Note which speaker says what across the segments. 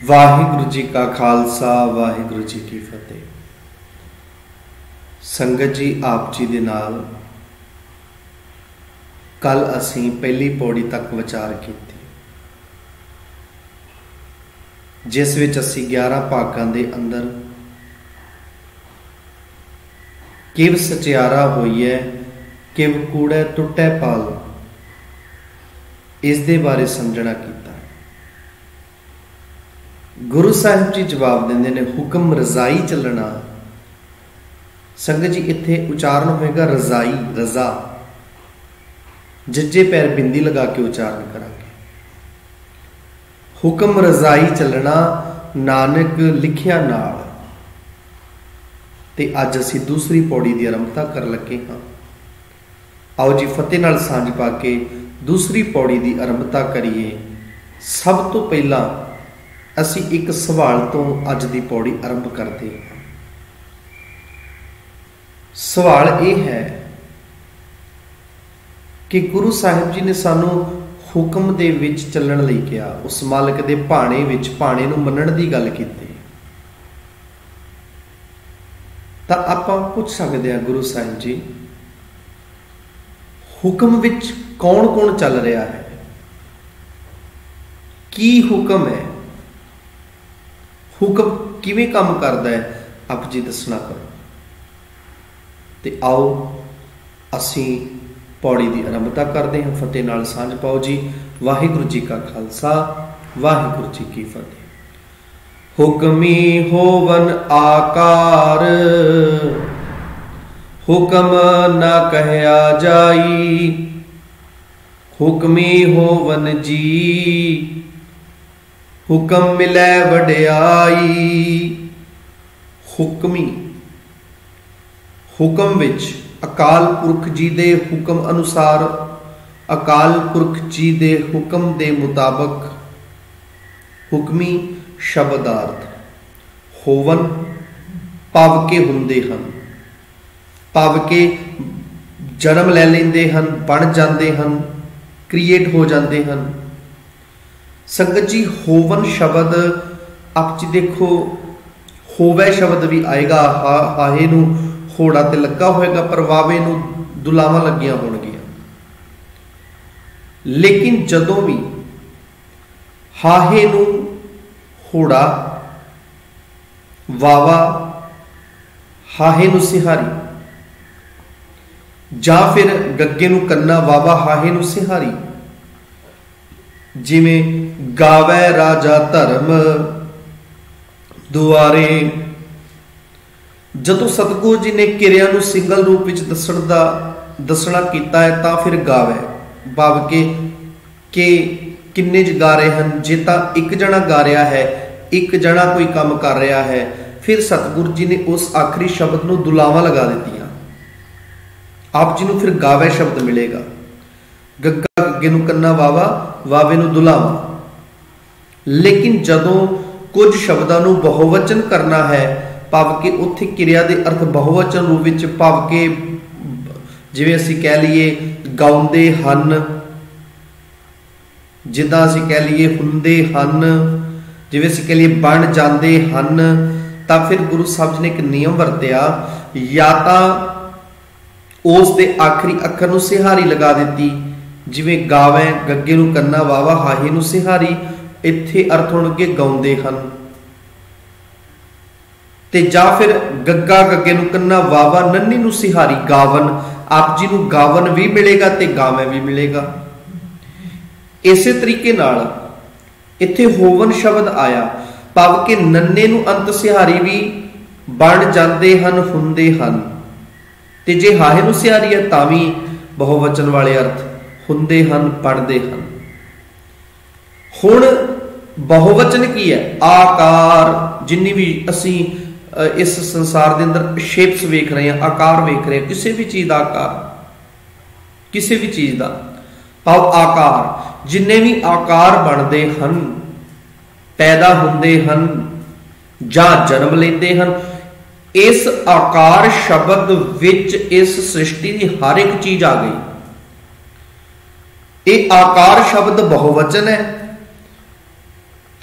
Speaker 1: वाहिगुरु जी का खालसा वाहिगुरु जी की फतेह। संगत जी आप जी दे नाल कल असीं पहली पौड़ी तक विचार कीती, जिस विच असीं 11 भागां दे अंदर किव सचियारा होई है, किव कूड़ा टुटै पाल, इस दे बारे समझना कीता। गुरु साहिब जी जवाब देंदे ने हुक्म रजाई चलना। संगत जी इत्थे उचारण होएगा रजाई, रजा, जज्जे पैर बिंदी लगा के उचारण करांगे। हुक्म रजाई चलना नानक लिखिया नाल। ते अज असी दूसरी पौड़ी की आरंभता कर लगे हाँ। आओ जी फतेह नाल सांझ पा के दूसरी पौड़ी की आरंभता करिए। सब तो पहला असी एक सवाल तो अज की पौड़ी आरंभ करते हैं। सवाल यह है कि गुरु साहिब जी ने सानू हुक्म दे विच चलण लई कहा, उस मालिक दे भाणे विच भाणे नूं मनण दी गल कीती। तां आपां पुछ सकदे हां गुरु साहिब जी हुक्म विच कौन कौन चल रहा है, की हुक्म है, हुक्म किवें काम करदा है, आप जी दसना करो। ते आओ असीं पौड़ी की आरंभता करते हैं। फतेह नाल सांझ पाओ जी। वाहिगुरु जी का खालसा वाहिगुरु जी की फतेह। हुक्मी होवन आकार, हुक्म ना कहया जाई, हुक्मी होवन जी, हुक्म मिलै वडियाई। हुक्मी हुक्म विच अकाल पुरख जी दे हुक्म अनुसार, अकाल पुरख जी दे हुक्म दे मुताबक हुक्मी शब्दार्थ होवन पव के हुंदे हन, पव के जन्म लै लेंदे हन, बन जाते हैं, क्रिएट हो जाते हैं। संगत जी होवन शब्द आप जी देखो, होवे शब्द भी आएगा, हाहे नूं होड़ा ते लगा होएगा, पर वावे नूं दुलावां लगियां होणगियां। लेकिन जदों भी हाहे नूं होड़ा, वावा हाहे नूं सिहारी, जां फिर गग्गे नूं कन्ना, वावा हाहे नूं सिहारी, जिवें गावै राजा धर्म दुआरे। जदों सतगुरु जी ने किरिया नूं सिंगल रूप विच दसना कीता है, तां फिर गावै भाव के किन्ने ज गा रहे हैं। जे तां एक जना गा रहा है, एक जना कोई काम कर रहा है, फिर सतगुरु जी ने उस आखिरी शब्द नूं दुलावां लगा दित्तियां। आप जी नूं फिर गावै शब्द मिलेगा। गग्गा गग्गे नूं कन्ना वावा, वावे नूं दुलावां। लेकिन जदों कुछ शब्दां नूं बहुवचन करना है, भाव के उत्थे किरिया दे अर्थ बहुवचन रूप विच, भाव के जिवें असीं कह लईए गाउंदे हन, जिद्दां असीं कह लईए हुंदे हन, जिवें असीं कह लईए बन जांदे हन। तां फिर गुरु साहब जी ने एक नियम वरतिया, या तां उस दे आखिरी अखर नूं सिहारी लगा दित्ती, जिवें गावै गग्गे नूं कन्ना वावा हाहे नूं सिहारी, इत्थे अर्थ होणगे गाउंदे हन। ते जां फिर गग्गा गग्गे नूं कन्ना वावा नन्नी नूं सिहारी गावन। आप जी नूं गावन भी मिलेगा ते गावैं भी मिलेगा। इसे तरीके नाल इत्थे होवन शब्द आया, भाव के नन्ने नूं अंत सिहारी भी, बन जाते हन, हुंदे हन। ते जे हाहे नूं सिहारी है तां भी बहुवचन वाले अर्थ, हुंदे हन, बनदे हन। हुण बहुवचन की है? आकार। जिन्नी भी असीं इस संसार के अंदर शेप्स वेख रहे हैं, आकार वेख रहे हैं, किसी भी चीज का आकार, किसी भी चीज का भाव आकार, जिन्ने भी आकार बनते हैं, पैदा होंदे हैं जां जन्म लेंदे हैं, इस आकार शब्द विच इस सृष्टि की हर एक चीज आ गई। ये आकार शब्द बहुवचन है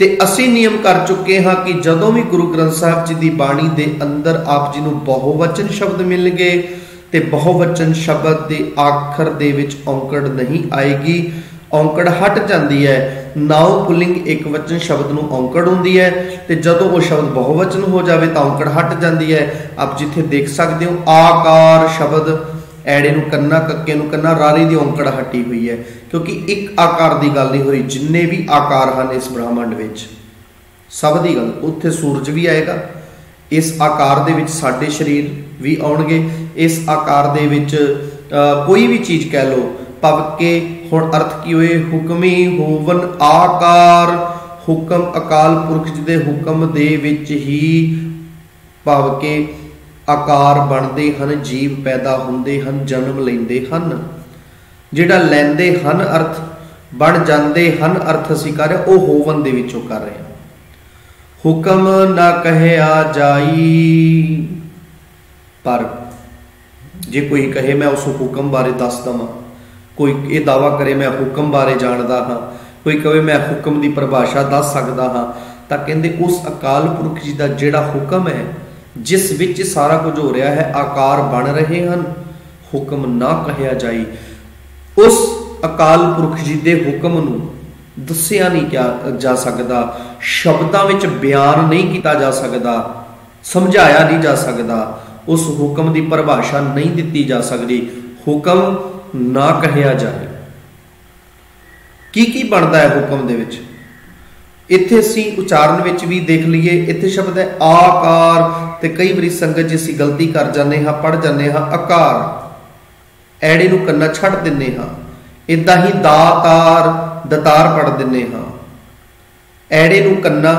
Speaker 1: ਤੇ ਅਸੀਂ ਨਿਯਮ ਕਰ ਚੁੱਕੇ ਹਾਂ ਕਿ ਜਦੋਂ ਵੀ ਗੁਰੂ ਗ੍ਰੰਥ ਸਾਹਿਬ ਜੀ ਦੀ ਬਾਣੀ ਦੇ ਅੰਦਰ ਆਪ ਜੀ ਨੂੰ ਬਹੁਵਚਨ ਸ਼ਬਦ ਮਿਲਣਗੇ ਤੇ ਬਹੁਵਚਨ ਸ਼ਬਦ ਦੇ ਆਖਰ ਦੇ ਵਿੱਚ ਔਂਕੜ ਨਹੀਂ ਆਏਗੀ, ਔਂਕੜ ਹਟ ਜਾਂਦੀ ਹੈ। ਨਾਉ ਪੁਲਿੰਗ ਇੱਕ ਵਚਨ ਸ਼ਬਦ ਨੂੰ ਔਂਕੜ ਹੁੰਦੀ ਹੈ ਤੇ ਜਦੋਂ ਉਹ ਸ਼ਬਦ ਬਹੁਵਚਨ ਹੋ ਜਾਵੇ ਤਾਂ ਔਂਕੜ ਹਟ ਜਾਂਦੀ ਹੈ। ਆਪ ਜਿੱਥੇ ਦੇਖ ਸਕਦੇ ਹੋ ਆਕਾਰ ਸ਼ਬਦ, ਐੜੇ ਨੂੰ ਕੰਨਾ, ਕੱਕੇ ਨੂੰ ਕੰਨਾ, ਰਾਰੀ ਦੀ ਔਂਕੜ ਹਟੀ ਹੋਈ ਹੈ ਕਿਉਂਕਿ ਇੱਕ ਆਕਾਰ ਦੀ ਗੱਲ ਨਹੀਂ ਹੋ ਰਹੀ। ਜਿੰਨੇ ਵੀ ਆਕਾਰ ਹਨ ਇਸ ਬ੍ਰਹਮੰਡ ਵਿੱਚ ਸਭ ਦੀ ਗੱਲ, ਉੱਥੇ ਸੂਰਜ ਵੀ ਆਏਗਾ, ਇਸ ਆਕਾਰ ਦੇ ਵਿੱਚ ਸਾਡੇ ਸਰੀਰ ਵੀ ਆਉਣਗੇ, ਇਸ ਆਕਾਰ ਦੇ ਵਿੱਚ ਕੋਈ ਵੀ ਚੀਜ਼ ਕਹਿ ਲਓ। ਭਵ ਕੇ ਹੁਣ ਅਰਥ ਕੀ ਹੋਏ, ਹੁਕਮੀ ਹੋਵਨ ਆਕਾਰ, ਹੁਕਮ ਅਕਾਲ ਪੁਰਖ ਜੀ ਦੇ ਹੁਕਮ ਦੇ ਵਿੱਚ ਹੀ ਭਵ ਕੇ ਆਕਾਰ ਬਣਦੇ ਹਨ, ਜੀਵ ਪੈਦਾ ਹੁੰਦੇ ਹਨ, ਜਨਮ ਲੈਂਦੇ ਹਨ। ਜਿਹੜਾ ਲੈਂਦੇ ਹਨ ਅਰਥ, ਬਣ ਜਾਂਦੇ ਹਨ ਅਰਥ ਅਸੀਂ ਕਰ ਰਹੇ, ਉਹ ਹੋਵਨ ਦੇ ਵਿੱਚੋਂ ਕਰ ਰਹੇ ਹਾਂ। ਹੁਕਮ ਨਾ ਕਹਿਆ ਜਾਈ, ਪਰ ਜੇ ਕੋਈ ਕਹੇ ਮੈਂ ਉਸ ਹੁਕਮ ਬਾਰੇ ਦੱਸ ਦਵਾਂ, ਕੋਈ ਇਹ ਦਾਵਾ ਕਰੇ ਮੈਂ ਹੁਕਮ ਬਾਰੇ ਜਾਣਦਾ ਹਾਂ, ਕੋਈ ਕਹੇ ਮੈਂ ਹੁਕਮ ਦੀ ਪਰਿਭਾਸ਼ਾ ਦੱਸ ਸਕਦਾ ਹਾਂ, ਤਾਂ ਕਹਿੰਦੇ ਉਸ ਅਕਾਲ ਪੁਰਖ ਜੀ ਦਾ ਜਿਹੜਾ ਹੁਕਮ ਹੈ ਜਿਸ ਵਿੱਚ ਸਾਰਾ ਕੁਝ ਹੋ ਰਿਹਾ ਹੈ, ਆਕਾਰ ਬਣ ਰਹੇ ਹਨ, ਹੁਕਮ ਨਾ ਕਹਿਆ ਜਾਈ। ਉਸ ਅਕਾਲ ਪੁਰਖ ਜੀ ਦੇ ਹੁਕਮ ਨੂੰ ਦੱਸਿਆ ਨਹੀਂ ਜਾ ਸਕਦਾ, ਸ਼ਬਦਾਂ ਵਿੱਚ ਬਿਆਨ ਨਹੀਂ ਕੀਤਾ ਜਾ ਸਕਦਾ, ਸਮਝਾਇਆ ਨਹੀਂ ਜਾ ਸਕਦਾ, ਉਸ ਹੁਕਮ ਦੀ ਪਰਿਭਾਸ਼ਾ ਨਹੀਂ ਦਿੱਤੀ ਜਾ ਸਕਦੀ। ਹੁਕਮ ਨਾ ਕਹਿਆ ਜਾਏ। ਕੀ ਕੀ ਬਣਦਾ ਹੈ ਹੁਕਮ ਦੇ ਵਿੱਚ? ਇੱਥੇ ਅਸੀਂ ਉਚਾਰਨ ਵਿੱਚ ਵੀ ਦੇਖ ਲਈਏ, ਇੱਥੇ ਸ਼ਬਦ ਹੈ ਆਕਾਰ, ਤੇ ਕਈ ਵਾਰੀ ਸੰਗਤ ਜੀ ਅਸੀਂ ਗਲਤੀ ਕਰ ਜਾਂਦੇ ਹਾਂ, ਪੜ ਜਾਂਦੇ ਹਾਂ ਆਕਾਰ, ਐੜੇ ਨੂੰ ਕੰਨਾ ਛੱਡ ਦਿੰਦੇ ਹਾਂ। ਇਦਾਂ ਹੀ ਦਾਤਾਰ, ਦਤਾਰ ਪੜ ਦਿੰਦੇ ਹਾਂ। ਐੜੇ ਨੂੰ ਕੰਨਾ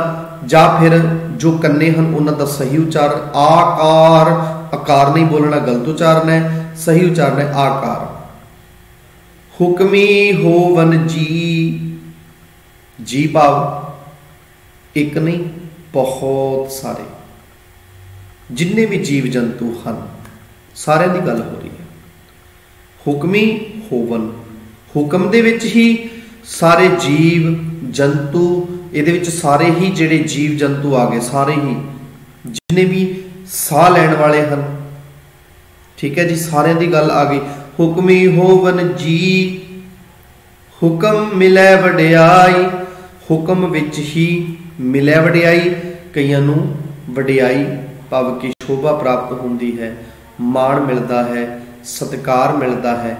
Speaker 1: ਜਾਂ ਫਿਰ ਜੋ ਕੰਨੇ ਹਨ ਉਹਨਾਂ ਦਾ ਸਹੀ ਉਚਾਰਨ ਆਕਾਰ, ਆਕਾਰ ਨਹੀਂ ਬੋਲਣਾ, ਗਲਤ ਉਚਾਰਨ ਹੈ, ਸਹੀ ਉਚਾਰਨ ਹੈ ਆਕਾਰ। ਹੁਕਮੀ ਹੋਵਨ ਜੀ, ਜੀ ਭਾਵ ਇੱਕ ਨਹੀਂ ਬਹੁਤ ਸਾਰੇ, ਜਿੰਨੇ ਵੀ ਜੀਵ ਜੰਤੂ ਹਨ ਸਾਰਿਆਂ ਦੀ ਗੱਲ ਹੋ ਰਹੀ ਹੈ। ਹੁਕਮੀ ਹੋਵਨ, ਹੁਕਮ ਦੇ ਵਿੱਚ ਹੀ ਸਾਰੇ ਜੀਵ ਜੰਤੂ, ਇਹਦੇ ਵਿੱਚ ਸਾਰੇ ਹੀ ਜਿਹੜੇ ਜੀਵ ਜੰਤੂ ਆ ਗਏ, ਸਾਰੇ ਹੀ ਜਿੰਨੇ ਵੀ ਸਾਹ ਲੈਣ ਵਾਲੇ ਹਨ, ਠੀਕ ਹੈ ਜੀ, ਸਾਰਿਆਂ ਦੀ ਗੱਲ ਆ ਗਈ। ਹੁਕਮੀ ਹੋਵਨ ਜੀ, ਹੁਕਮ ਮਿਲੈ ਵਡਿਆਈ, ਹੁਕਮ ਵਿੱਚ ਹੀ ਮਿਲੈ ਵਡਿਆਈ। ਕਈਆਂ ਨੂੰ ਵਡਿਆਈ ਭਾਵ ਕਿ ਸ਼ੋਭਾ ਪ੍ਰਾਪਤ ਹੁੰਦੀ ਹੈ, ਮਾਣ ਮਿਲਦਾ ਹੈ, ਸਤਿਕਾਰ ਮਿਲਦਾ ਹੈ,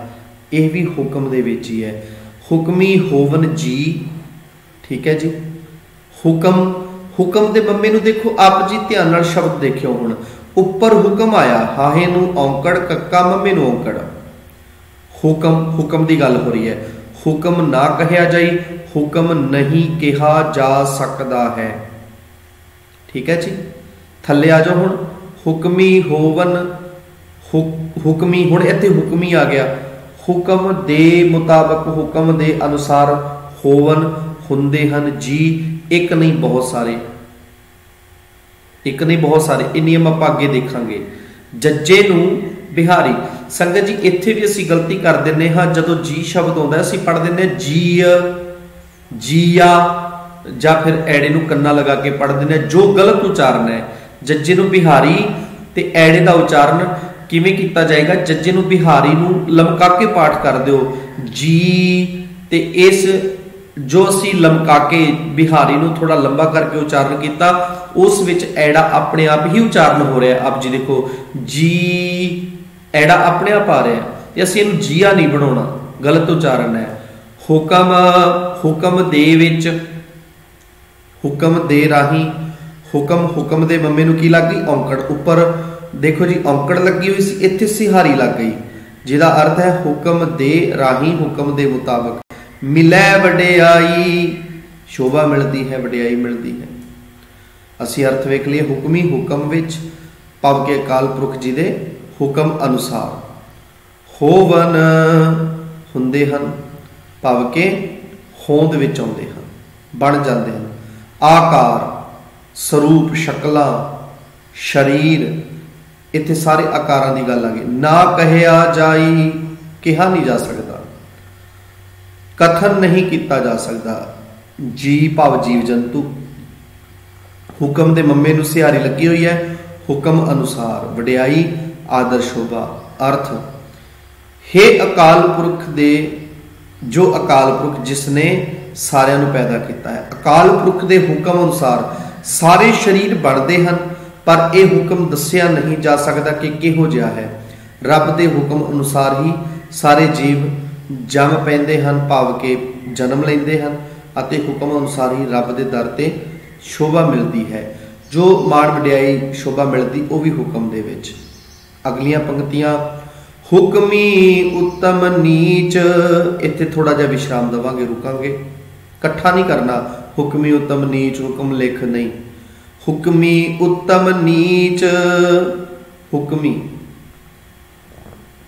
Speaker 1: ਇਹ ਵੀ ਹੁਕਮ ਦੇ ਵਿੱਚ ਹੀ ਹੈ। ਹੁਕਮੀ ਹੋਵਨ ਜੀ, ਠੀਕ ਹੈ ਜੀ। ਹੁਕਮ, ਹੁਕਮ ਦੇ ਮੰਮੇ ਨੂੰ ਦੇਖੋ ਆਪ ਜੀ, ਧਿਆਨ ਨਾਲ ਸ਼ਬਦ ਦੇਖਿਓ। ਹੁਣ ਉੱਪਰ ਹੁਕਮ ਆਇਆ, ਹਾਹੇ ਨੂੰ ਔਂਕੜ, ਕੱਕਾ ਮੰਮੇ ਨੂੰ ਔਂਕੜ, ਹੁਕਮ, ਹੁਕਮ ਦੀ ਗੱਲ ਹੋ ਰਹੀ ਹੈ। ਹੁਕਮ ਨਾ ਕਹਿਆ ਜਾਈ, ਹੁਕਮ ਨਹੀਂ ਕਿਹਾ ਜਾ ਸਕਦਾ ਹੈ, ਠੀਕ ਹੈ ਜੀ। ਥੱਲੇ ਆ ਜਾਓ ਹੁਣ, ਹੁਕਮੀ ਹੋਵਨ, ਹੁਕਮੀ, ਹੁਣ ਇੱਥੇ ਹੁਕਮੀ ਆ ਗਿਆ, ਹੁਕਮ ਦੇ ਮੁਤਾਬਕ, ਹੁਕਮ ਦੇ ਅਨੁਸਾਰ ਹੋਵਨ ਹੁੰਦੇ ਹਨ ਜੀ, ਇੱਕ ਨਹੀਂ ਬਹੁਤ ਸਾਰੇ, ਇੱਕ ਨਹੀਂ ਬਹੁਤ ਸਾਰੇ। ਇਹ ਨਿਯਮ ਆਪਾਂ ਅੱਗੇ ਦੇਖਾਂਗੇ। ਜੱਜੇ ਨੂੰ ਬਿਹਾਰੀ, ਸੰਗਤ ਜੀ ਇੱਥੇ ਵੀ ਅਸੀਂ ਗਲਤੀ ਕਰ ਦਿੰਦੇ ਹਾਂ, ਜਦੋਂ ਜੀ ਸ਼ਬਦ ਆਉਂਦਾ ਅਸੀਂ ਪੜ ਦਿੰਦੇ ਹਾਂ ਜੀ, ਜੀਆ, ਜਾਂ ਫਿਰ ਐੜੇ ਨੂੰ ਕੰਨਾ ਲਗਾ ਕੇ ਪੜ ਦਿੰਦੇ ਹਾਂ, ਜੋ ਗਲਤ ਉਚਾਰਨ ਹੈ। ਜੱਜੇ ਨੂੰ ਬਿਹਾਰੀ ਤੇ ਐੜੇ ਦਾ ਉਚਾਰਨ ਕਿਵੇਂ ਕੀਤਾ ਜਾਏਗਾ? ਜੱਜੇ ਨੂੰ ਬਿਹਾਰੀ ਨੂੰ ਲਮਕਾ ਕੇ ਪਾਠ ਕਰ ਦਿਓ ਜੀ, ਤੇ ਇਸ ਜੋ ਅਸੀਂ ਲਮਕਾ ਕੇ ਬਿਹਾਰੀ ਨੂੰ ਥੋੜਾ ਲੰਬਾ ਕਰਕੇ ਉਚਾਰਨ ਕੀਤਾ, ਉਸ ਵਿੱਚ ਐੜਾ ਆਪਣੇ ਆਪ ਹੀ ਉਚਾਰਨ ਹੋ ਰਿਹਾ। ਆਪ ਜੀ ਦੇਖੋ ਜੀ, ਐੜਾ ਆਪਣੇ ਆਪ ਆ ਰਿਹਾ, ਤੇ ਅਸੀਂ ਇਹਨੂੰ ਜੀਆ ਨਹੀਂ ਬਣਾਉਣਾ, ਗਲਤ ਉਚਾਰਨ ਹੈ। ਹੁਕਮ, ਹੁਕਮ ਦੇ ਵਿੱਚ, ਹੁਕਮ ਦੇ ਰਾਹੀਂ, ਹੁਕਮ, ਹੁਕਮ ਦੇ ਮੰਮੇ ਨੂੰ ਕੀ ਲੱਗ ਗਈ? ਔਂਕੜ। ਉੱਪਰ ਦੇਖੋ ਜੀ ਔਂਕੜ ਲੱਗੀ ਹੋਈ ਸੀ, ਇੱਥੇ ਸਿਹਾਰੀ ਲੱਗ ਗਈ, ਜਿਹਦਾ ਅਰਥ ਹੈ ਹੁਕਮ ਦੇ ਰਾਹੀਂ, ਹੁਕਮ ਦੇ ਮੁਤਾਬਕ। ਮਿਲੈ ਵਡਿਆਈ, ਸ਼ੋਭਾ ਮਿਲਦੀ ਹੈ, ਵਡਿਆਈ ਮਿਲਦੀ ਹੈ। ਅਸੀਂ ਅਰਥ ਵੇਖ ਲਈਏ, ਹੁਕਮੀ, ਹੁਕਮ ਵਿੱਚ, ਭਾਵ ਕਿ ਅਕਾਲ ਪੁਰਖ ਜੀ ਦੇ ਹੁਕਮ ਅਨੁਸਾਰ। ਹੋਵਨ, ਹੁੰਦੇ ਹਨ, ਭਾਵ ਕਿ ਹੋਂਦ ਵਿੱਚ ਆਉਂਦੇ ਹਨ, ਬਣ ਜਾਂਦੇ ਹਨ। ਆਕਾਰ, ਸਰੂਪ, ਸ਼ਕਲਾਂ, ਸਰੀਰ, ਇੱਥੇ ਸਾਰੇ ਆਕਾਰਾਂ ਦੀ ਗੱਲ ਆ ਗਈ। ਨਾ ਕਹਿਆ ਜਾਈ, ਕਿਹਾ ਨਹੀਂ ਜਾ ਸਕਦਾ, ਕਥਨ ਨਹੀਂ ਕੀਤਾ ਜਾ ਸਕਦਾ, जी भाव जीव जंतु। हुक्म दे मम्मे नूं सिहारी लगी हुई है। हुक्म अनुसार वडियाई आदर शोभा। अर्थ हे अकाल पुरख दे, जो अकाल पुरख जिसने सारिਆਂ ਨੂੰ पैदा किया है। अकाल पुरख दे हुक्म अनुसार सारे शरीर बनते हैं, पर यह हुक्म दसिया नहीं जा सकता कि किहो जिहा है। रब के हुक्म अनुसार ही सारे जीव जम पैंदे हैं, भाव के जन्म लेंदे हैं, अते हुक्म अनुसार ही रब के दर ते शोभा मिलती है। जो मान वडियाई शोभा मिलती वह भी हुक्म दे विच। अगलियां पंक्तियां हुक्मी उत्तम नीच, इत्थे थोड़ा जिहा विश्राम देवांगे, रुकांगे, इकट्ठा नहीं करना। हुक्मी उत्तम नीच हुक्म लिख नहीं। हुक्मी उत्तम नीच, हुक्मी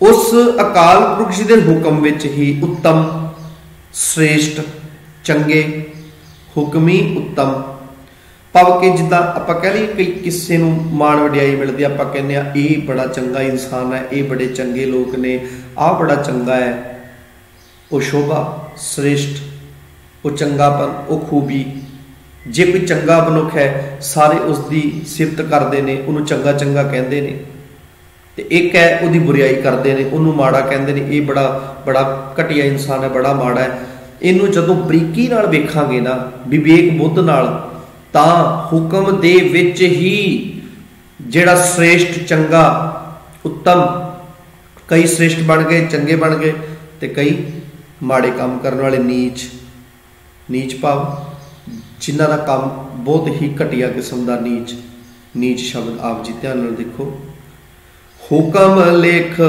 Speaker 1: उस अकाल पुरख जी दे हुक्म विच ही उत्तम श्रेष्ठ चंगे। हुक्मी उत्तम भाव कि जिदा आप कह लीए कई किसी नूं मान वडियाई मिलती, आप कहने ये बड़ा चंगा इंसान है, ये बड़े चंगे लोग ने, आ बड़ा चंगा है, वो शोभा श्रेष्ठ, वो चंगापन, वो खूबी। जे कोई चंगा मनुख है सारे उसकी सिफत करते हैं, उन्होंने चंगा चंगा कहते हैं, तो एक है उसकी बुराई करते हैं, उन्होंने माड़ा कहते हैं, ये बड़ा बड़ा घटिया इंसान है, बड़ा माड़ा है। इनू जदों बरीकी नाल वेखांगे ना, विवेक बुद्ध नाल, तां हुक्म दे विच ही जिहड़ा श्रेष्ठ चंगा उत्तम, कई श्रेष्ठ बन गए, चंगे बन गए, तो कई माड़े काम करने वाले नीच। नीच भाव जिन्हां दा काम बहुत ही घटिया किस्म का नीच। नीच शब्द आप जी ध्यान नाल देखो। हुक्म लिख,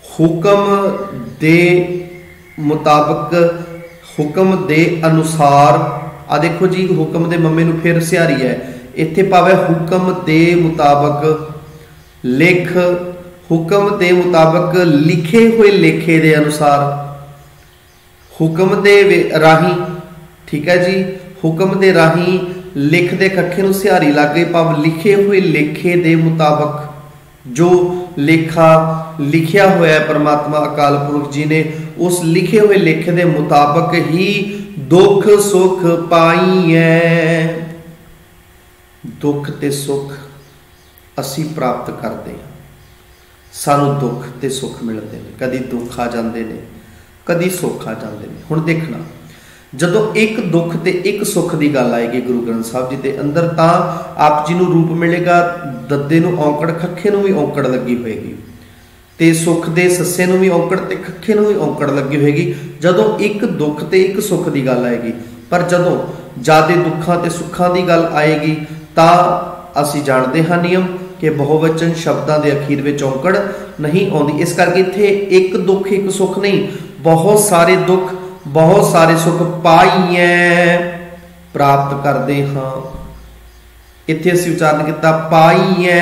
Speaker 1: हुक्म दे मुताबिक, हुक्म दे अनुसार। आ देखो जी हुक्म दे मम्मे नूं फिर सिहारी है, इत्थे पावे हुक्म दे मुताबिक लिख, हुक्म दे मुताबिक लिखे हुए लेखे दे अनुसार, हुक्म दे राही, ठीक है जी, हुक्म दे राही लिख दे कखे नूं सिहारी लग गई, भाव लिखे हुए लेखे दे मुताबिक जो लेखा लिखिया हुआ है परमात्मा अकाल पुरख जी ने, उस लिखे हुए लेखे दे मुताबिक ही दुख सुख पाई है। दुख ते सुख असी प्राप्त करते हैं, सानू दुख ते सुख मिलते हैं, कदी दुख आ जाते हैं, कदी सुख आ जाते हैं। हुण देखना जदों एक दुख ते एक सुख की गल आएगी गुरु ग्रंथ साहब जी के अंदर, तां आप जी नूं रूप मिलेगा दद्दे नूं औंकड़, खखे नूं भी औंकड़ लगी होएगी, ते सुख दे सस्से नूं भी औंकड़ ते खखे नूं भी औंकड़ लगी होएगी जदों एक दुख ते एक सुख की गल आएगी। पर जदों ज़्यादा दुखों ते सुखों की गल आएगी तां असीं जाणदे हां नियम कि बहुवचन शब्दों के अखीर में औंकड़ नहीं आउंदी। इस करके इत्थे एक दुख एक सुख नहीं, बहुत सारे दुख बहुत सारे सुख पाइए प्राप्त करते हाँ। इत्थे असीं उच्चारण किया पाइए,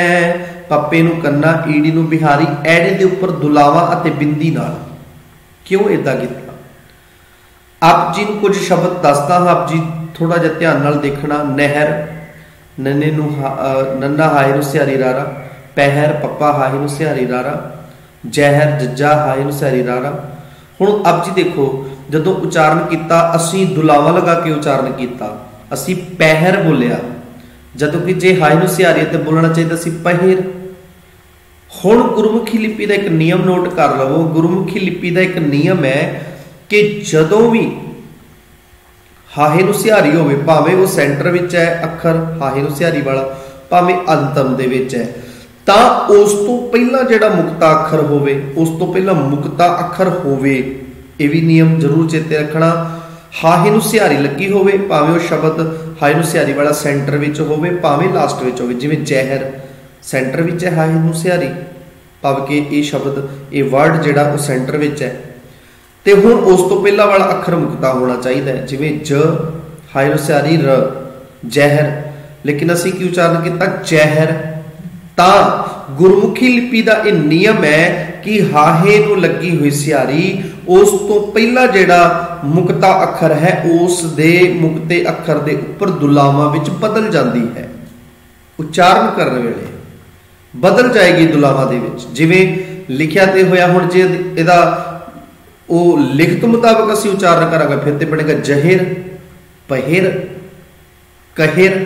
Speaker 1: पप्पे नूं कन्ना, ईड़ी नूं बिहारी, ऐड़े दे उपर दुलावा अते बिंदी नाल। क्यों इदां कीता? आप जी नूं कुछ शब्द दसदा हाँ, आप जी थोड़ा जिहा ध्यान नाल देखना। नहर, नन्ने नूं नन्ना हाए नूं सिहारी रारा, पैहर पप्पा हाए नूं सिहारी रारा, जहर जज्जा हाए नूं सिहारी रारा। हुण आप जी देखो जदों उच्चारण किया असी दुलावा लगा के उच्चारण किया, असी पैहर बोलिया, जदों कि जे हाए नूं सिहारी ते बोलना चाहिए सी पहिर। हुण गुरमुखी लिपि का एक नियम नोट कर लवो। गुरमुखी लिपि का एक नियम है कि जदों भी हाहे नूं सिहारी होवे, भावें वो सेंटर विच है अखर हाहे नूं सिहारी वाला, भावें अंतम दे विच है, तां उस तो पहला जिहड़ा मुक्ता अखर होवे, उस तो पहला मुक्ता अखर होवे। यह भी नियम जरूर चेते रखना। हाहे नूं सिहारी लगी होवे, भावें वो शब्द हाए नूं सिहारी वाला सेंटर विच होवे, भावें लास्ट विच होवे। जिवें जहर सेंटर विच है हाए नूं सिहारी, भाव कि ये शब्द ये वर्ड जिहड़ा वो सेंटर विच है, ते हुण उस तो पहला वाला अखर मुक्ता होना चाहिए। जिवें ज हाए नूं सिहारी र जहर, लेकिन असीं की उच्चारण किया जहर। तां गुरमुखी लिपि का यह नियम है कि हाहे नूं लगी हुई सिहारी उस तो पहला जिहड़ा मुक्ता अखर है उस दे मुक्ते अखर दे उपर दुलावां विच बदल जाती है। उच्चारण करने वेले बदल जाएगी दुलावां दे विच। जिवें लिखिया ते होया, हुण जे इहदा वो लिखत मुताबिक असी उच्चारण करांगे फिर तो बनेगा जहिर, पहिर, कहिर।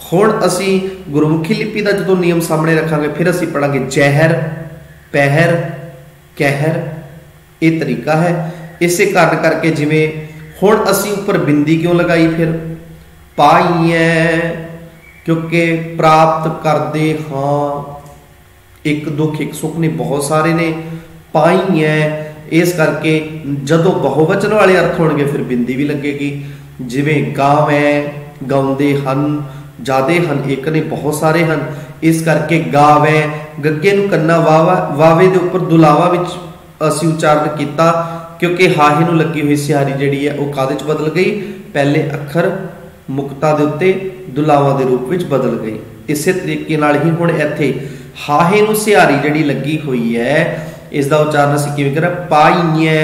Speaker 1: हुण असी गुरमुखी लिपि का जो नियम सामने रखांगे फिर असी पढ़ांगे जहर, पहर, कहर। ये तरीका है। इसे कारण करके जिवें हुण असी ऊपर बिंदी क्यों लगाई, फिर पाईए क्योंकि प्राप्त करते हाँ, एक दुख एक सुख ने बहुत सारे ने, पाईए इस करके जदों बहुवचन वाले अर्थ होणगे फिर बिंदी भी लगेगी। जिवें गावै, गाउंदे हन, ज्यादे हन, एक ने बहुत सारे हन, इस करके गावै गग्गे नूं कन्ना वावे दे उपर दुलावा विच असी उच्चारण किया क्योंकि हाहे नूं लगी हुई सिहारी जिहड़ी है वह काहदे च बदल गई, पहले अखर मुक्ता दे उत्ते दुलावा दे रूप विच बदल गई। इसे तरीके नाल ही हुण इत्थे हाहे नूं सिहारी जिहड़ी लगी हुई है इसका उच्चारण असीं किवें करा, पाईए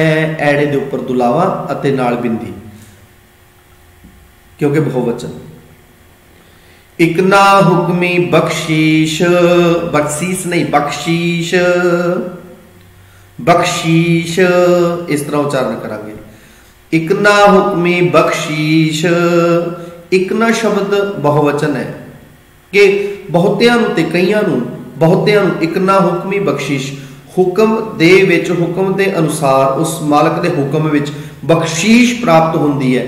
Speaker 1: ऐड़े दे उपर दुलावा अते नाल बिंदी क्योंकि बहुवचन। इकना हुक्मी बख्शीश, बख्शीश नहीं बख्शीश, बख्शीश इस तरह उच्चारण करांगे। इकना हुक्मी बख्शीश, इकना शब्द बहुवचन है कि बहुतियां नूं ते कईयां नूं, बहुतियां नूं इकना हुक्मी बख्शीश, हुक्म दे विच हुक्म दे अनुसार उस मालक दे हुक्म विच बख्शीश प्राप्त हुंदी है,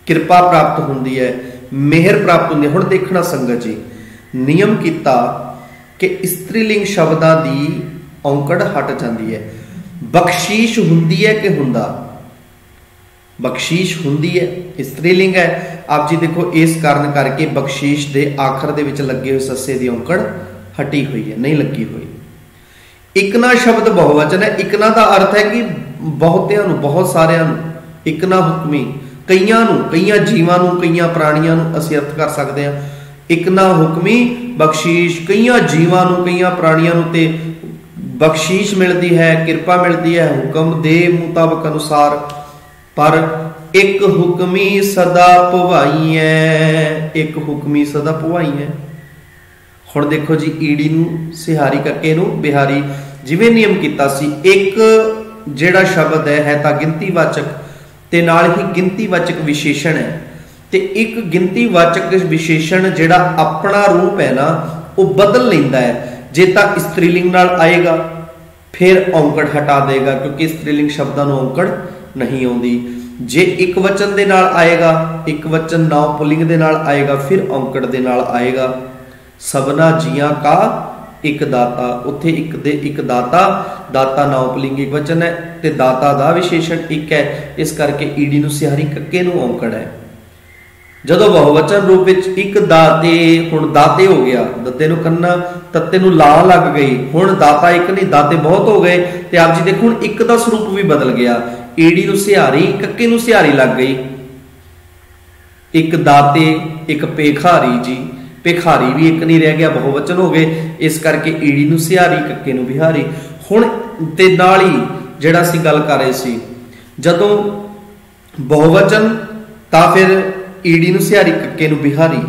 Speaker 1: किरपा प्राप्त हुंदी है, मेहर प्राप्त होंदी है। हुण देखना संगत जी, नियम किता कि स्त्रीलिंग शब्दां दी औंकड़ हट जाती है। बख्शीश हुंदी है कि हुंदा, बख्शीश हुंदी है, स्त्रीलिंग है। आप जी देखो इस कारण करके बख्शीश दे आखर दे विच लगे हुए सस्से दी औंकड़ हटी हुई है, नहीं लगी हुई। इकना शब्द बहुवचन है। इकना का अर्थ है कि बहुतियां नूं, बहुत सारियां नूं। इकना हुक्मी कईयां नूं, कईयां जीवां नूं, कईयां प्राणियां नूं असीं अर्थ कर सकते हैं। इकना हुक्मी बख्शीश, कईयां जीवां नूं, कईयां प्राणियां नूं ते बख्शीश मिलती है, किरपा मिलती है हुक्म दे मुताबिक अनुसार। पर एक हुक्मी सदा भवाई है, एक हुक्मी सदा भवाई है। हुण देखो जी ईड़ी नूं सिहारी कक्के नूं बिहारी, जिवें नियम कीता सी एक जिहड़ा शब्द है तां गिनतीवाचक ते नाल ही गिनतीवाचक विशेषण है, ते एक गिनतीवाचक विशेषण जिहड़ा अपना रूप है ना वो बदल लैंदा है। जे तां स्त्रीलिंग नाल आएगा फिर औंकड़ हटा देगा क्योंकि स्त्रीलिंग शब्दां नूं औंकड़ नहीं आउंदी। जे एक वचन दे नाल आएगा, एक वचन नाउं पुलिंग दे नाल आएगा फिर औंकड़ दे नाल आएगा। सबना जियां का एक दाता, उत्थे एक दे एक दाता, दाता नाउं पुलिंग एक वचन है ते दाता दा विशेषण एक है, इस करके ईडी नूं सिहारी कक्के नूं औंकड़ है। जदों बहुवचन रूप विच एक दाते, हुण दाते हो गया, दत्ते नूं कन्ना तत्ते नूं ला लग गई, हुण दाता एक नहीं दाते बहुत हो गए। ते आप जी देखो हुण एक दा स्वरूप भी बदल गया, ईडी नूं सिहारी कक्के नूं सिहारी लग गई। एक दाते एक पेखारी जी, भिखारी भी एक नहीं रह गया, बहुवचन हो गए, इस करके ईड़ी नूं सिहारी कक्के नूं बिहारी। हुण ते नाल ही जिहड़ा असीं गल कर रहे सी, जदों बहुवचन तां फिर ईड़ी नूं सिहारी कक्के नूं बिहारी,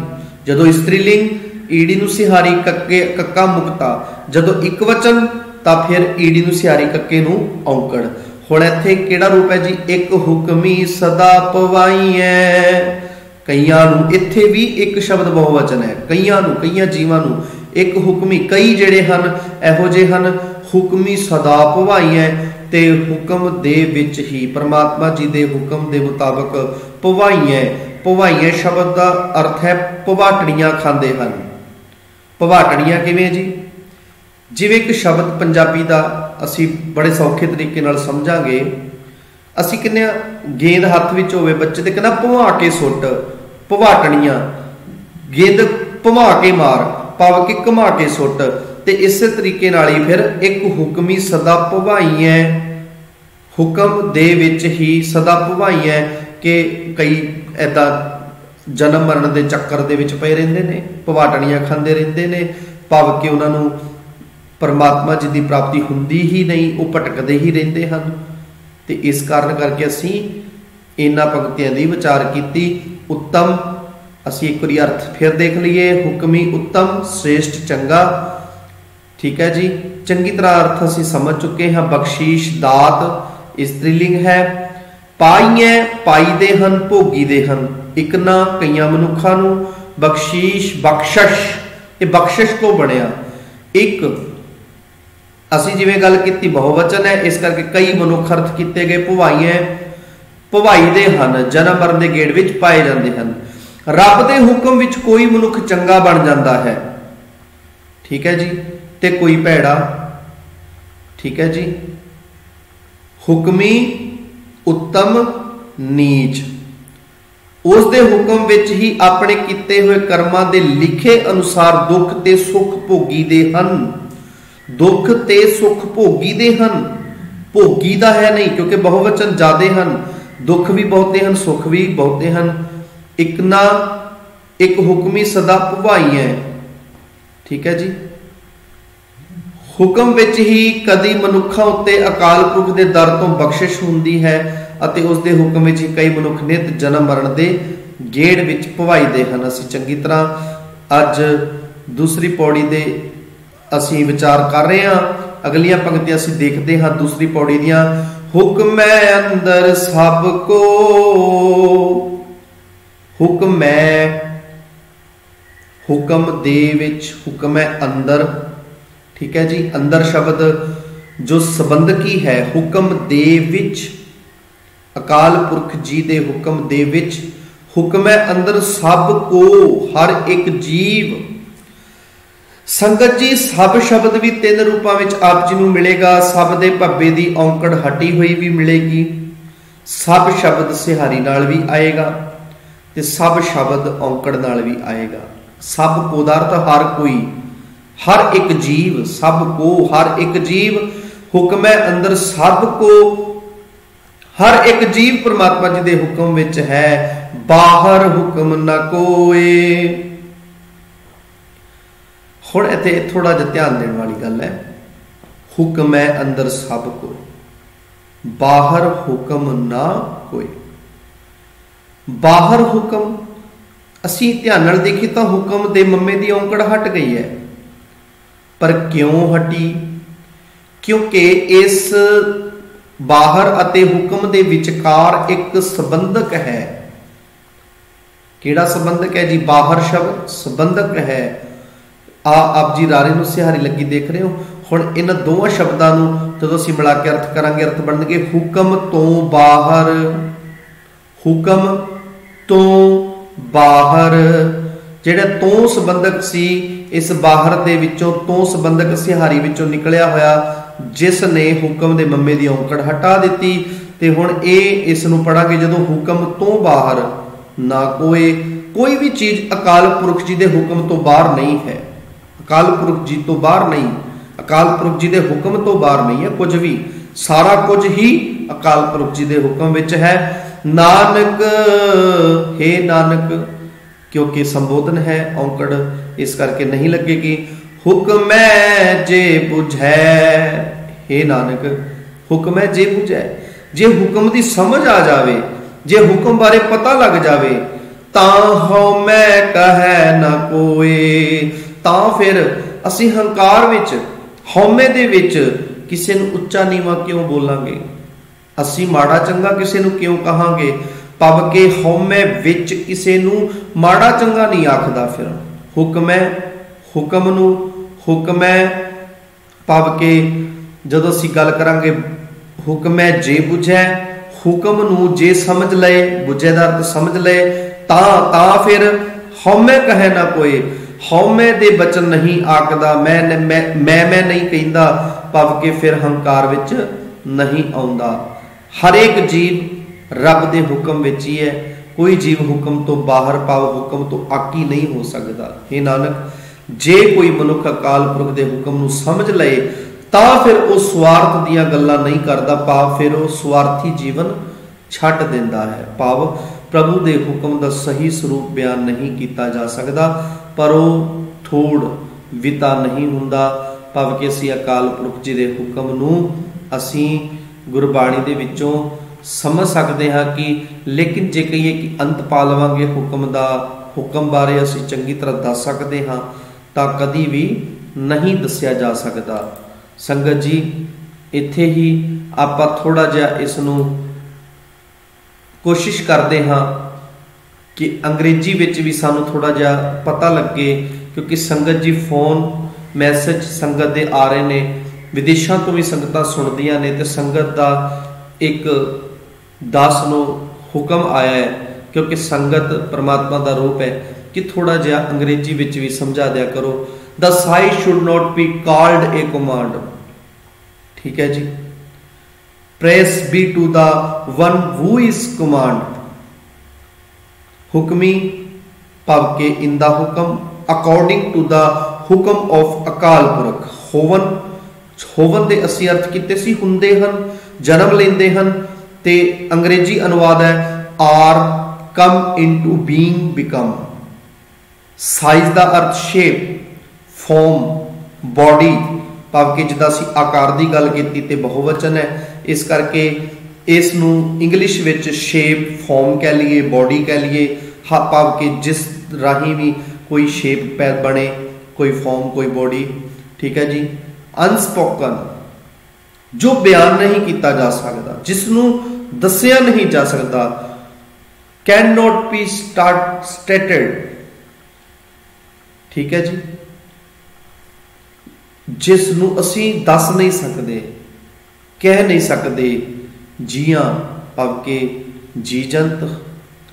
Speaker 1: जदों स्त्रीलिंग ईड़ी नूं सिहारी कक्के कक्का मुक्ता, जदों एक वचन तां फिर ईड़ी नूं सिहारी कक्के नूं औंकड़। हुण इत्थे किहड़ा रूप है जी, एक हुक्मी सदा पवाई है। कईयां नूं, इत्थे भी एक शब्द बहुवचन है, कईयां नूं, कईयां जीवां नूं, एक हुक्मी कई जिहड़े हन इहो जे हन, हुक्मी सदा भवाई है ते हुक्म दे विच ही परमात्मा जी दे हुक्म दे मुताबिक भवाई है। भवाई है शब्द का अर्थ है भवाटड़ियां खांदे हन। भवाटड़ियां किवें जी, जिवें एक शब्द पंजाबी का असीं बड़े सौखे तरीके नाल समझांगे। असीं कहने गेंद हत्थ विच होवे बच्चे ते कहना भवा के सुट, भवाटड़ियां गेंद भवा के मार, पव के घुमा के सुट। ते इस तरीके नाल ही फिर एक हुक्मी सदा भवाई है, हुक्म दे विच ही सदा भवाई है कि कई ऐदा जन्म मरण के चक्कर दे विच पए रहिंदे ने, भवाटड़ियां खांदे रहिंदे ने, पव के उन्हां नूं परमात्मा जी की प्राप्ति हुंदी ही नहीं, वो भटकदे ही रहिंदे हन। ते इस कारण करके असीं इन्हां पंक्तियां दी विचार कीती। उत्तम असीं एक बारी अर्थ फिर देख लीए, हुक्मी उत्तम श्रेष्ठ चंगा, ठीक है जी, चंगी तरह अर्थ असीं समझ चुके हैं। बख्शीश दात, स्त्रीलिंग है। पाईए पाईदे हन भोगीदे हन, एक ना कईयां मनुखां नूं। बख्शीश बख्शश, ये बख्शिश तो बनिया। एक असी जिवें गल कीती बहुवचन है, इस करके कई मनुख अर्थ किए गए। भवाईए भवाईदे हन, जन्म मरण के गेड़ विच पाए जाते हैं। रब के हुक्म विच कोई मनुख चंगा बन जाता है, ठीक है जी, ते कोई भैड़ा, ठीक है जी। हुक्मी उत्तम नीच, उस दे हुक्म विच ही अपने किते हुए कर्मां दे लिखे अनुसार दुख ते सुख भोगी दे हन। दुख ते सुख भोगी दे हन, भोगी दा है नहीं, क्योंकि बहुवचन ज्यादा हन, दुख भी बहुते हैं, सुख भी बहुते हैं। एक ना एक हुक्मी सदा भवाई है, ठीक है जी। हुक्म विच ही कदी मनुखा उत्ते अकाल पुरख दे दर तो बख्शिश हुंदी है, अते उस दे हुक्म विच ही कई मनुख नित जन्म मरण दे गेड़ विच भवाईदे हन। असीं चंगी तरह अज दूसरी पौड़ी दे असीं विचार कर रहे हां। अगलियां पंक्तियां असीं देखते हां दूसरी पौड़ी दियां। हुक्म अंदर सब को, हुक्म हुक्म दे विच, हुक्म अंदर, ठीक है जी। अंदर शब्द जो संबंधकी है, हुक्म दे विच, अकाल पुरख जी दे हुक्म दे विच। हुक्म अंदर सब को, हर एक जीव। संगत जी सब शब्द भी तीन रूपों में आप जी नूं मिलेगा। सब दे भब्बे दी औंकड़ हटी हुई भी मिलेगी, सब शब्द सिहारी नाल भी आएगा, ते सब शब्द औंकड़ नाल भी आएगा। सब को दा अर्थ हर कोई, हर एक जीव, सब को हर एक जीव। हुक्म अंदर सब को, हर एक जीव परमात्मा जी दे हुक्म विच है, बाहर हुक्म न कोई। हुण इत्थे थोड़ा जिहा ध्यान देने वाली गल है। हुक्म है अंदर सब को, बाहर हुक्म ना कोई। बाहर हुक्म असीं ध्यान नाल देखी तो हुक्म दे मम्मे दी औंकड़ हट गई है, पर क्यों हटी? क्योंकि इस बाहर अते हुक्म दे विचकार एक संबंधक है। किहड़ा संबंधक है जी? बाहर शब्द संबंधक है। आप जी रारे नूं सिहारी लगी देख रहे हो। हुण इन्हां दोवां शब्दां नूं जदों असीं मिला के अर्थ करांगे, अर्थ बनणगे हुक्म तो बाहर, हुक्म तो बाहर। जिहड़ा तो संबंधक सी, इस बाहर दे विचों तो संबंधक सिहारी विचों निकलिया होया, जिस ने हुक्म दे मम्मे दी औंकड़ हटा दिती। ते हुण इस नूं पढ़ांगे जदों हुक्म तो बाहर ना कोई। कोई भी चीज अकाल पुरख जी दे हुक्म तो बाहर नहीं है, अकाल पुरख जी तो बाहर नहीं, अकाल पुरख जी दे हुक्म तो बाहर नहीं है कुछ भी। सारा कुछ ही अकाल पुरख जी दे हुक्म विच है। नानक, हे नानक, क्योंकि संबोधन है, औंकड़ इस करके नहीं लगेगी। हुक्म जे बुझै, हे नानक, हुक्म जे बुझै। जे हुक्म की समझ आ जाए, जे हुक्म बारे पता लग जाए, तां हौमै कहै ना कोई। तां फिर असीं हंकार विच, हौमे दे विच किसी नूं उच्चा नीवा क्यों बोलांगे? असीं माड़ा चंगा किसी नूं क्यों कहांगे? पब के हौमे विच किसी नूं माड़ा चंगा नहीं आखदा। फिर हुक्म, हुक्म नूं हुक्म पब के जदों असीं गल करांगे, हुक्म जे बुझै, हुक्म नूं जे समझ लए, बुझे दा अर्थ समझ लए, तां फिर हौमे कहे ना कोई। हौमे दे बचन नहीं आखदा, मैं नहीं कहंदा, पब के फिर हंकार विच नहीं आउंदा। हर एक जीव रब दे हुक्म विच ही है। कोई जीव हुक्म तो बाहर, पाव हुक्म तो आकी नहीं हो सकता। हे नानक, जे कोई मनुख अकाल पुरख दे हुक्म नूं समझ लए, तां फिर वो स्वार्थ दीयां गल्लां नहीं करदा, भाव फिर वो स्वार्थी जीवन छड्ड दिंदा है। भाव प्रभु दे हुक्म दा सही स्वरूप बयान नहीं किया जा सकता, पर वो थोड़ विता नहीं हुंदा। भाव कि असीं अकाल पुरख जी दे हुक्म नूं असीं गुरबाणी दे विचों समझ सकते हाँ कि, लेकिन जे कहिए कि अंत पा लवांगे हुक्म दा, हुक्म बारे असीं चंगी तरह दस सकते हाँ, तां कदी भी नहीं दस्या जा सकता। संगत जी, इत्थे ही आपां थोड़ा जिहा इसनूं कोशिश करते हाँ कि अंग्रेजी विच भी सानूं थोड़ा जिहा पता लगे, क्योंकि संगत जी फोन मैसेज संगत दे आ रहे ने, विदेशों तो भी संगतां सुनदियां ने, ते संगत दा एक दास नूं हुक्म आया है, क्योंकि संगत परमात्मा दा रूप है, कि थोड़ा जिहा अंग्रेजी विच भी समझा दिया करो। The size should not be called a command. ठीक है जी। Praise be to the one who is command. हुक्मी भाव के in the hukam, according to the हुक्म ऑफ अकाल पुरख। होवन होवन दे असी अर्थ किते सी हुंदे हन, जन्म लेंदे हन, ते अंग्रेजी अनुवाद है are come into being become. Size दा अर्थ शेप, फॉर्म, बॉडी भाव के जिदा सी आकार की गल की ते बहुवचन है, इस करके इस नूं इंग्लिश विच शेप फॉर्म कह लीए, बॉडी कह लीए, भाव के जिस राही भी कोई शेप पै बने, कोई फॉर्म कोई बॉडी। ठीक है जी। अनस्पोकन जो बयान नहीं किया जा सकता, जिसनों दसिया नहीं जा सकता, कैन नॉट बी स्टेटेड। ठीक है जी। जिसनों असी दस नहीं सकते, कह नहीं सकते। जियां भाव के जी जंत,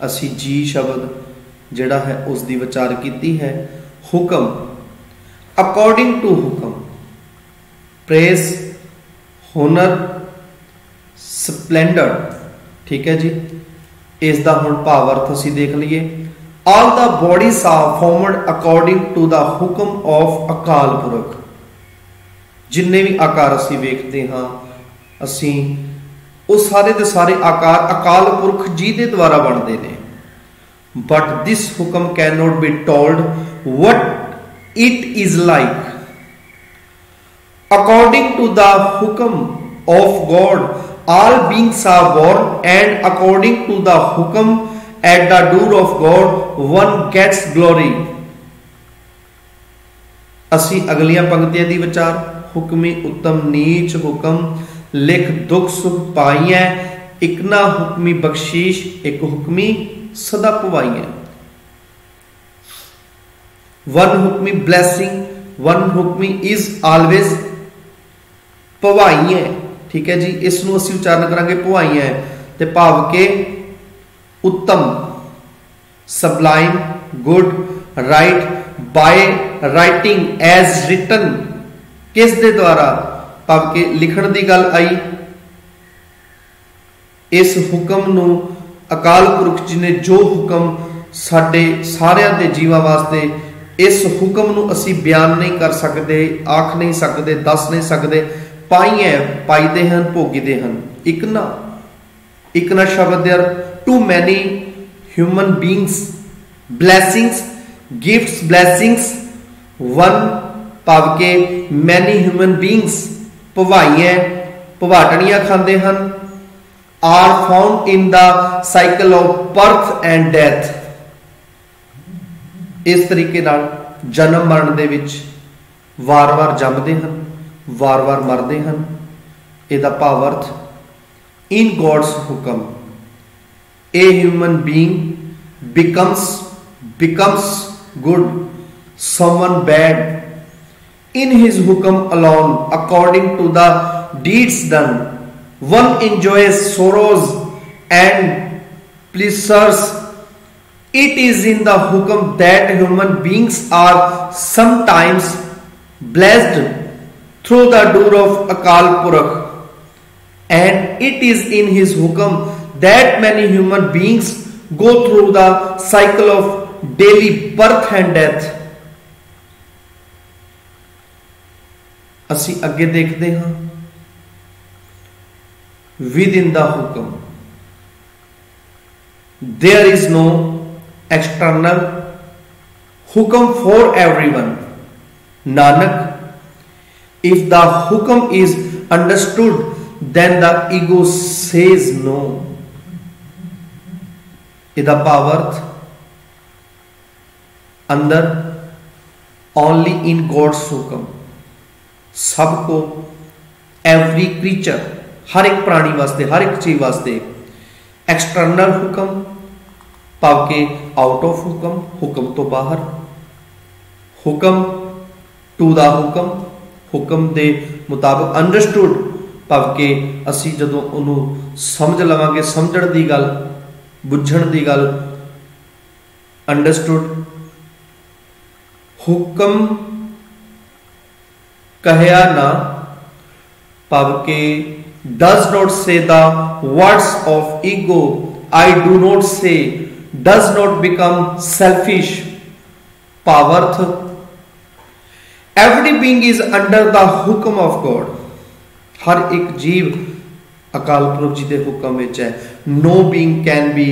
Speaker 1: असी जी शब्द जिहड़ा है उसकी विचार की है। हुक्म अकॉर्डिंग टू हुक्म, प्रेस, हुनर, स्पलैंडर। ठीक है जी। इसका हुण भावार्थ असी देख लीए। All the bodies are formed according to the हुक्म ऑफ अकाल पुरख। जिन्ने भी आकार असी वेखते हाँ, असी वो सारे दे सारे आकार अकाल पुरख जी के द्वारा बनते हैं। बट दिस हुक्म can not be told what it is like. According to the hukum of God, all beings are born, and according to the hukum at the door of God, one gets glory. असी अगलियां पंक्तियां दी विचार। हुक्मी उत्तम नीच हुक्म लिख दुख सुख पाई है, एक ना हुक्मी बख्शीश एक हुक्मी सदा पवाई है। One Hukmi blessing, one Hukmi is always भवाई है। ठीक है जी। इसनों असी उच्चारण करांगे भवाई है, ते भाव के उत्तम, sublime, good, right, by writing as written. किस दे द्वारा? भाव के लिखण की गल आई। इस हुक्म नूं अकाल पुरख जी ने जो हुक्म साडे सारियां दे जीवां वास्ते, इस हुक्म नूं असी बयान नहीं कर सकते, आख नहीं सकते, दस नहीं सकते। पाई है, पाईदे हैं, भोगीदे हैं। इकना इकना शब्द दे to many human beings, blessings, gifts, blessings. One भाव के मैनी ह्यूमन बींग्स, भवाई है, भवाटनियां खाते हैं। Are found in the cycle of birth and death. इस तरीके नाल जन्म मरण दे विच वार वार जमदे हैं, वार वार मरते हैं। इहदा भावार्थ इन गॉड्स हुक्म a human being becomes good, someone bad in his hukum alone according to the deeds done. One enjoys sorrows and pleasures. It is in the hukum that human beings are sometimes blessed through the door of Akal Purakh, and it is in his hukum that many human beings go through the cycle of daily birth and death. असी अगे देखते हैं। Within the hukum there is no external hukum for everyone. Nanak, if the hukum is understood, then the ego says no. इदा भावार्थ अंदर only in God's हुक्म, सबको every creature, हर एक प्राणी वास्ते, हर एक चीज वास्ते। एक्सटर्नल हुक्म भाव के आउट ऑफ हुक्म, हुक्म तो बाहर। हुक्म टू द हुक्म, हुक्म के मुताबिक। अंडरस्टूड भाव के असी जदों उन्होंने समझ लवांगे, समझण की गल, बुझण की गल। अंडरस्टूड। हुक्म कहया ना भाव के does not say the words of ego, I do not say, does not become selfish, भावार्थ every being is under the हुक्म of God, हर एक जीव अकाल पुरख जी के हुक्म विच है। no being can be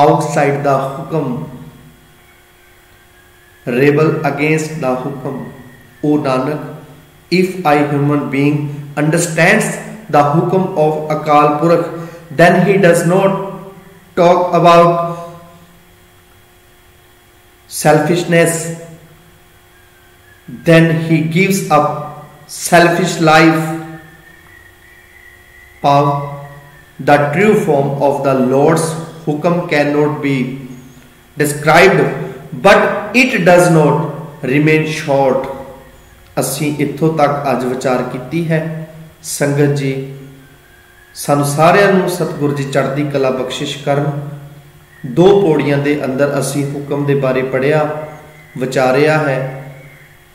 Speaker 1: outside the हुक्म, rebel against the हुक्म। O Nanak, if I human being understands the hukum of Akal Purukh, then he does not talk about selfishness, then he gives up selfish life. Pav, the true form of the Lord's hukum cannot be described, but it does not remain short। असी इत्थों तक अज विचार की है। संगत जी सानू सारिਆਂ ਨੂੰ सतगुरु जी चढ़ती कला बख्शिश करन। दो पौड़ियां दे अंदर असी हुक्म दे बारे पढ़िया, विचारिया है।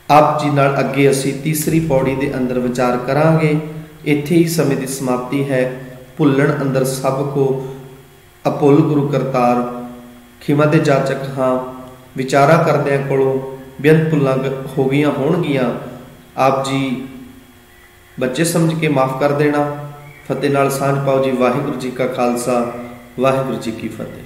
Speaker 1: आप जी नाल अगे असी तीसरी पौड़ी दे अंदर विचार करांगे। इत्थे ही समय की समाप्ति है। भुल्लण अंदर सब को अभुल गुरु करतार, खिमा ते जाचक हाँ। विचारा करदियां कोलों बेअंत भुल्लां हो गई होणगियां। आप जी बच्चे समझ के माफ़ कर देना। फतेह नाल सांझ पाओ जी। वाहिगुरू जी का खालसा, वाहिगुरू जी की फतेह।